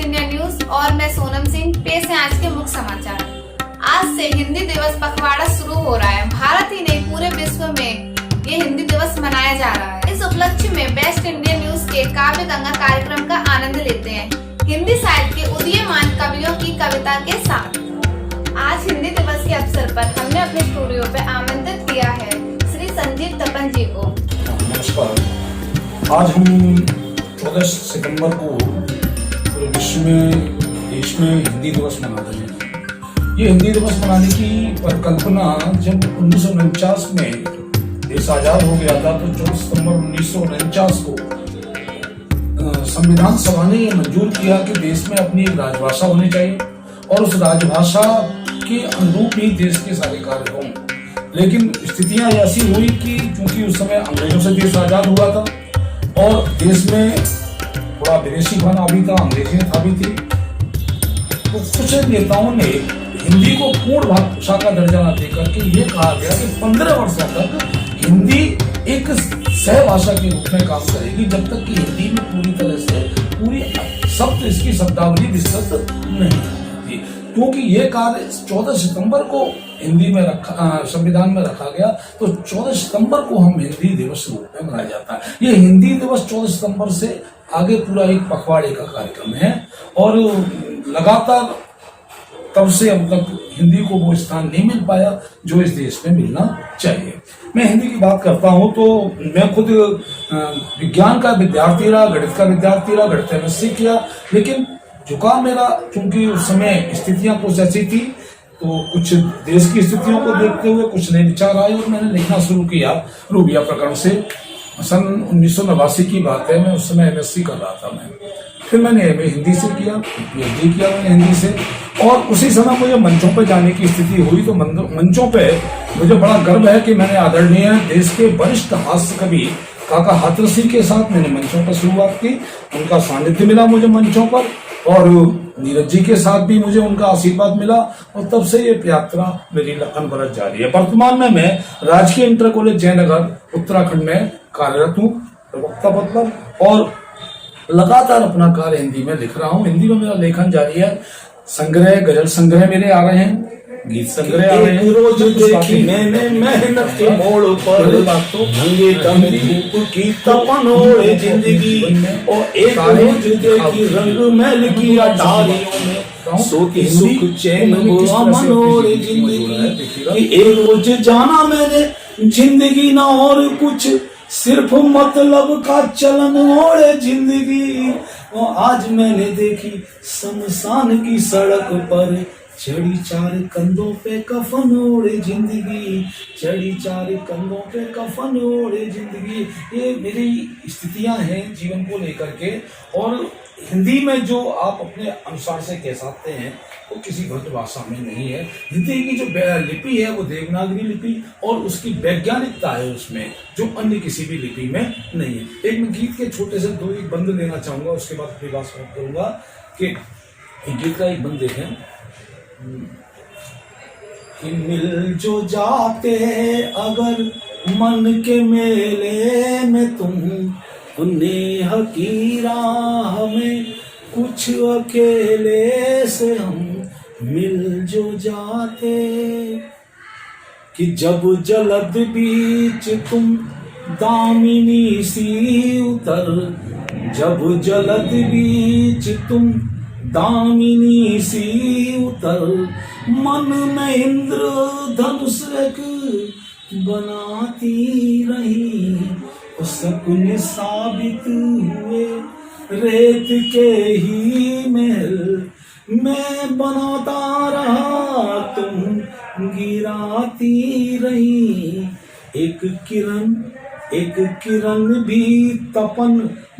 India news और मैं सोनम सिंह। पेश है आज के मुख्य समाचार। आज से हिंदी दिवस पखवाड़ा शुरू हो रहा है। भारत ही नहीं पूरे विश्व में ये हिंदी दिवस मनाया जा रहा है। इस उपलक्ष्य में बेस्ट इंडिया न्यूज के काव्य गंगा कार्यक्रम का आनंद लेते हैं हिंदी साहित्य के उदीयमान कवियों की कविता के साथ। आज हिंदी दिवस के अवसर पर हमने अपने स्टूडियो पे आमंत्रित किया है श्री संजीव तपन जी को। नमस्कार। आज हम 14 सितंबर को पूरे विश्व में देश में हिंदी दिवस मनाते हैं। ये हिंदी दिवस मनाने की परिकल्पना जब 1949 में देश आजाद हो गया था, तो 14 सितंबर 1949 को संविधान सभा ने यह मंजूर किया कि देश में अपनी एक राजभाषा होनी चाहिए और उस राजभाषा के अनुरूप ही देश के सारे कार्य हों। लेकिन स्थितियां ऐसी हुई कि चूंकि उस समय अंग्रेजों से देश आजाद हुआ था और देश में थोड़ा विदेशी खाना भी था, अंग्रेजियत भी थी, तो कुछ नेताओं ने हिंदी को पूर्ण भाषा का दर्जा न देकर के ये कहा गया कि 15 वर्षों तक हिंदी एक सह भाषा के रूप में काम करेगी, जब तक कि हिंदी में पूरी तरह से पूरी शब्द इसकी शब्दावली विस्तृत नहीं थी। क्योंकि ये कार्य 14 सितंबर को हिंदी में संविधान में रखा गया, तो 14 सितंबर को हम हिंदी दिवस रूप में मनाया जाता है। ये हिंदी दिवस 14 सितंबर से आगे पूरा एक पखवाड़े का कार्यक्रम है और लगातार तब से अब तक हिंदी को वो स्थान नहीं मिल पाया जो इस देश में मिलना चाहिए। मैं हिंदी की बात करता हूं तो मैं खुद विज्ञान का विद्यार्थी रहा, गणित का विद्यार्थी रहा, गणित एमएससी किया, लेकिन झुकाव मेरा चूंकि उस समय स्थितियां कुछ ऐसी थी तो कुछ देश की स्थितियों को देखते हुए कुछ नए विचार आए और मैंने लिखना शुरू किया रूबिया प्रकरण से। सन 1989 की बात है, मैं उस समय एमएससी कर रहा था। मैं फिर मैंने एमए हिंदी से किया, पीएचडी किया मैंने हिंदी से, और उसी समय मुझे मंचों पर जाने की स्थिति हुई। तो मंचों पे मुझे बड़ा गर्व है कि मैंने आदरणीय देश के वरिष्ठ हास्य कवि काका हाथरसी के साथ मैंने मंचों पर शुरुआत की। उनका सानिध्य मिला मुझे मंचों पर और नीरज जी के साथ भी मुझे उनका आशीर्वाद मिला और तब से ये यात्रा मेरी लखन बरस जारी है। वर्तमान में मैं राजकीय इंटर कॉलेज जयनगर उत्तराखंड में कार्यरत हूँ प्रवक्ता पद पर और लगातार अपना कार्य हिंदी में लिख रहा हूँ। हिंदी में मेरा लेखन जारी है। संग्रह, गजल संग्रह मेरे आ रहे हैं, गीत संग्रह आ रहे हैं। रोज देखी मैंने मेहनत के मोड़ पर नंगे दम धूप की तपन ओढ़े जिंदगी और एक रोज देखी रंग महल की अटारियों में सोती सुख चैन हुआ मन ओढ़े जिंदगी कि एक रोज जाना मैंने जिंदगी ना और कुछ, सिर्फ मतलब का चलन ओढ़े जिंदगी। और आज मैंने देखी शमशान की सड़क पर चढ़ी 4 कंधों पे कफन ओढ़े जिंदगी, चढ़ी 4 कंधों पे कफन ओढ़े जिंदगी। ये मेरी स्थितियां हैं जीवन को लेकर के और हिंदी में जो आप अपने अनुसार से कह सकते हैं वो किसी भद्र भाषा में नहीं है। हिंदी की जो लिपि है वो देवनागरी लिपि और उसकी वैज्ञानिकता है उसमें जो अन्य किसी भी लिपि में नहीं है। एक मैं गीत के छोटे से 2 एक बंद लेना चाहूंगा, उसके बाद अपनी बात समाप्त करूंगा कि गीत का एक बंद देखें कि मिल जो जाते अगर मन के मेले में तुम, नेह की राह में कुछ अकेले से हम मिल जो जाते, कि जब जलद बीच तुम दामिनी सी उतर, जब जलद बीच तुम दामिनी सी उतर, मन में इंद्र धनुष एक बनाती रही, शकुन साबित हुए रेत के ही महल, मैं बनाता रहा तुम गिराती रही। एक किरण भी तपन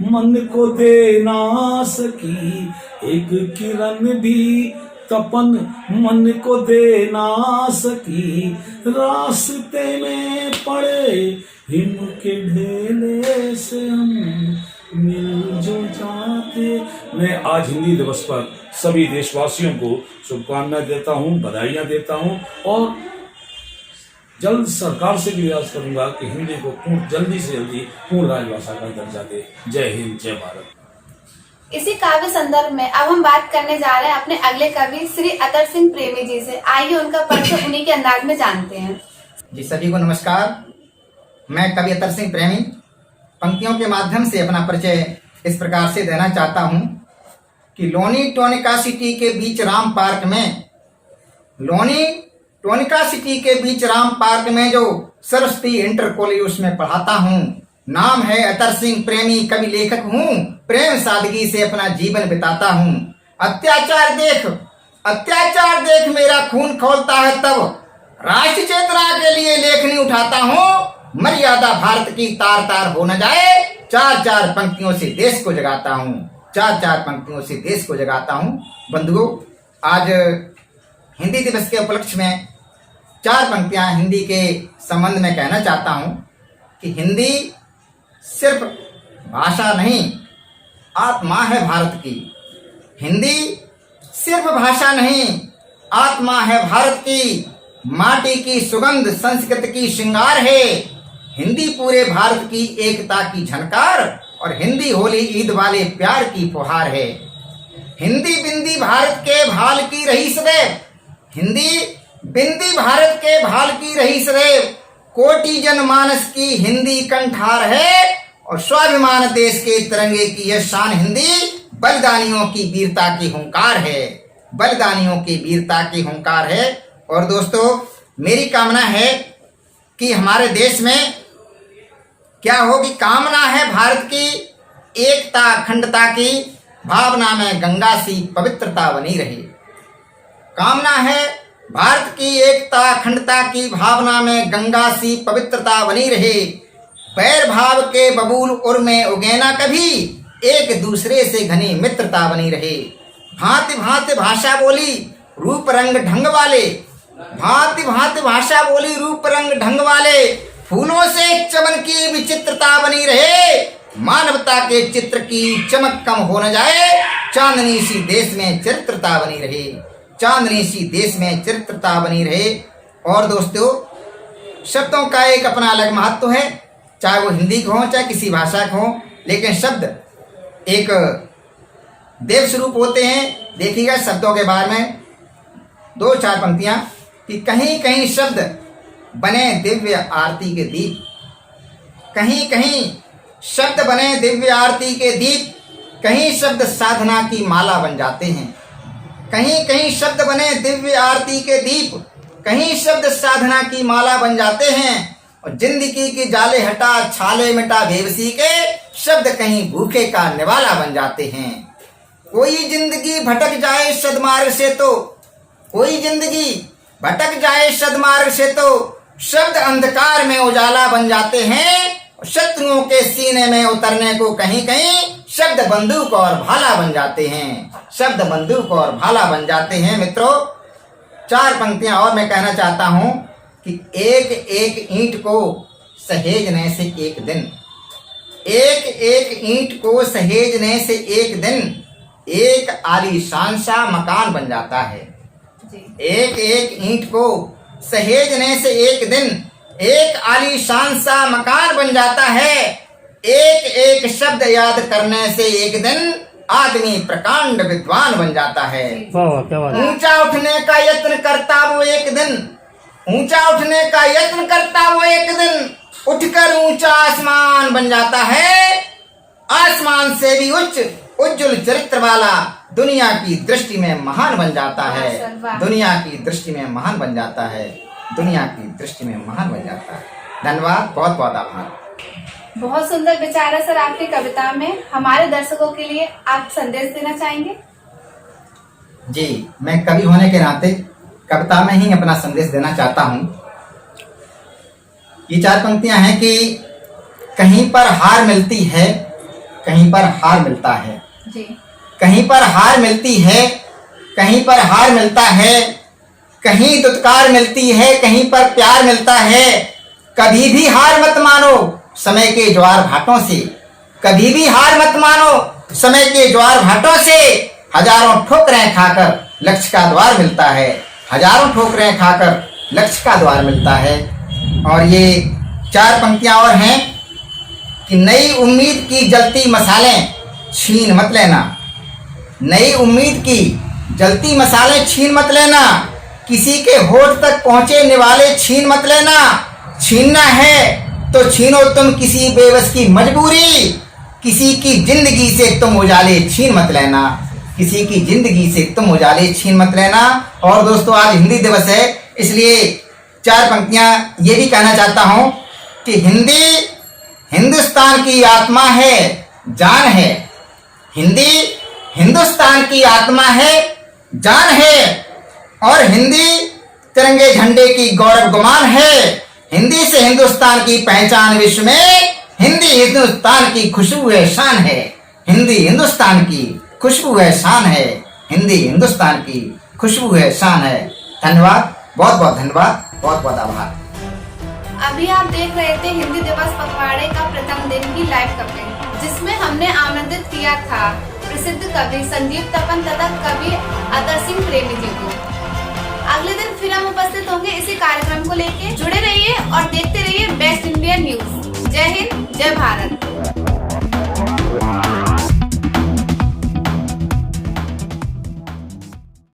मन को दे ना सकी, एक किरण भी तपन मन को दे ना सकी, रास्ते में पड़े हिम के ढेले से हम मिल जो जाते। मैं आज हिंदी दिवस पर सभी देशवासियों को शुभकामनाएं देता हूं, बधाइयां देता हूं और जल्द सरकार से भी प्रयास करूंगा कि हिंदी को जल्दी से जल्दी पूर्ण राजभाषा का दर्जा दे। जय हिंद, जय भारत। इसी काव्य संदर्भ में अब हम बात करने जा रहे हैं अपने अगले कवि श्री अतर सिंह प्रेमी जी से। आइए उनका परिचय उन्हीं के अंदाज में जानते हैं। जी सभी को नमस्कार। मैं कवि अतर सिंह प्रेमी पंक्तियों के माध्यम से अपना परिचय इस प्रकार से देना चाहता हूँ कि लोनी टोनिका सिटी के बीच राम पार्क में जो सरस्वती इंटर कॉलेज उसमें पढ़ाता हूँ। नाम है अतर सिंह प्रेमी, कवि लेखक हूँ। प्रेम सादगी से अपना जीवन बिताता हूँ। अत्याचार देख मेरा खून खौलता है, तब राष्ट्र चेतना के लिए लेखनी उठाता हूँ। मर्यादा भारत की तार तार हो न जाए, चार चार पंक्तियों से देश को जगाता हूँ। बंधुओं, आज हिंदी दिवस के उपलक्ष्य में चार पंक्तियां हिंदी के संबंध में कहना चाहता हूं कि हिंदी सिर्फ भाषा नहीं, आत्मा है भारत की। हिंदी सिर्फ भाषा नहीं, आत्मा है भारत की। माटी की सुगंध संस्कृत की श्रृंगार है। हिंदी पूरे भारत की एकता की झनकार और हिंदी होली ईद वाले प्यार की फुहार है। हिंदी बिंदी भारत के भाल की रही सदैव, कोटि जनमानस की हिंदी कंठार है और स्वाभिमान देश के तिरंगे की यह शान हिंदी बलिदानियों की वीरता की हुंकार है। और दोस्तों, मेरी कामना है कि हमारे देश में क्या हो कि कामना है भारत की एकता अखंडता की भावना में गंगा सी पवित्रता बनी रहे। कामना है भारत की एकता अखंडता की भावना में गंगा सी पवित्रता बनी रहे। पैर भाव के बबूल उर में उगे ना कभी, एक दूसरे से घनी मित्रता बनी रहे। भांति भांति भाषा बोली रूप रंग ढंग वाले, फूलों से चमन की विचित्रता बनी रहे। मानवता के चित्र की चमक कम हो न जाए, चांदनी सी देश में चरित्रता बनी रहे। और दोस्तों, शब्दों का एक अपना अलग महत्व है, चाहे वो हिंदी का हो चाहे किसी भाषा का हो, लेकिन शब्द एक देव स्वरूप होते हैं। देखिएगा शब्दों के बारे में दो चार पंक्तियां कि कहीं कहीं शब्द बने दिव्य आरती के दीप, कहीं शब्द साधना की माला बन जाते हैं। कहीं शब्द बने दिव्य आरती के दीप, कहीं शब्द साधना की माला बन जाते हैं। और जिंदगी की जाले हटा छाले मिटा बेबसी के, शब्द कहीं भूखे का निवाला बन जाते हैं। कोई जिंदगी भटक जाए सदमार्ग से तो शब्द अंधकार में उजाला बन जाते हैं। शत्रुओं के सीने में उतरने को कहीं कहीं शब्द बंदूक और भाला बन जाते हैं। मित्रों, चार पंक्तियां और मैं कहना चाहता हूं कि एक एक ईंट को सहेजने से एक दिन एक आलीशान सा मकान बन जाता है। एक एक ईंट को सहेजने से एक दिन एक आलीशान सा मकान बन जाता है। एक एक शब्द याद करने से एक दिन आदमी प्रकांड विद्वान बन जाता है। ऊंचा उठने का यत्न करता वो एक दिन उठकर ऊंचा आसमान बन जाता है। आसमान से भी उच्च उज्जवल चरित्र वाला दुनिया की दृष्टि में महान बन जाता है। धन्यवाद, बहुत बहुत आभार। बहुत सुंदर विचार है सर आपकी कविता में। हमारे दर्शकों के लिए आप संदेश देना चाहेंगे? जी, मैं कवि होने के नाते कविता में ही अपना संदेश देना चाहता हूँ। ये चार पंक्तियां हैं कि कहीं पर हार मिलती है, कहीं पर हार मिलता है, कहीं पर हार मिलती है, कहीं पर हार मिलता है, कहीं दुत्कार मिलती है, कहीं पर प्यार मिलता है। कभी भी हार मत मानो समय के ज्वार भाटों से, कभी भी हार मत मानो समय के ज्वार भाटों से। हजारों ठोकरें खाकर लक्ष्य का द्वार मिलता है, हजारों ठोकरें खाकर लक्ष्य का द्वार मिलता है। और ये चार पंक्तियां और हैं कि नई उम्मीद की जलती मसालें छीन मत लेना, नई उम्मीद की जलती मसाले छीन मत लेना, किसी के होठ तक पहुंचे निवाले छीन मत लेना। छीनना है तो छीनो तुम किसी बेबस की मजबूरी, किसी की जिंदगी से तुम उजाले छीन मत लेना, किसी की जिंदगी से तुम उजाले छीन मत लेना। और दोस्तों आज हिंदी दिवस है, इसलिए 4 पंक्तियां ये भी कहना चाहता हूं कि हिंदी हिंदुस्तान की आत्मा है, जान है। हिंदी हिंदुस्तान की आत्मा है, जान है। और हिंदी तिरंगे झंडे की गौरव गुमान है। हिंदी से हिंदुस्तान की पहचान विश्व में, हिंदी हिंदुस्तान की खुशबू है, शान है। हिंदी हिंदुस्तान की खुशबू है, शान है। हिंदी हिंदुस्तान की खुशबू है, शान है। धन्यवाद, बहुत बहुत धन्यवाद, बहुत बहुत आभार। अभी आप देख रहे थे हिंदी दिवस पखवाड़े का प्रथम दिन की लाइव कवरेज, जिसमें हमने आमंत्रित किया था प्रसिद्ध कवि संदीप तपन तथा कवि अतर सिंह प्रेमी जी को। अगले दिन फिर हम उपस्थित होंगे इसी कार्यक्रम को लेके। जुड़े रहिए और देखते रहिए बेस्ट इंडियन न्यूज। जय हिंद, जय भारत।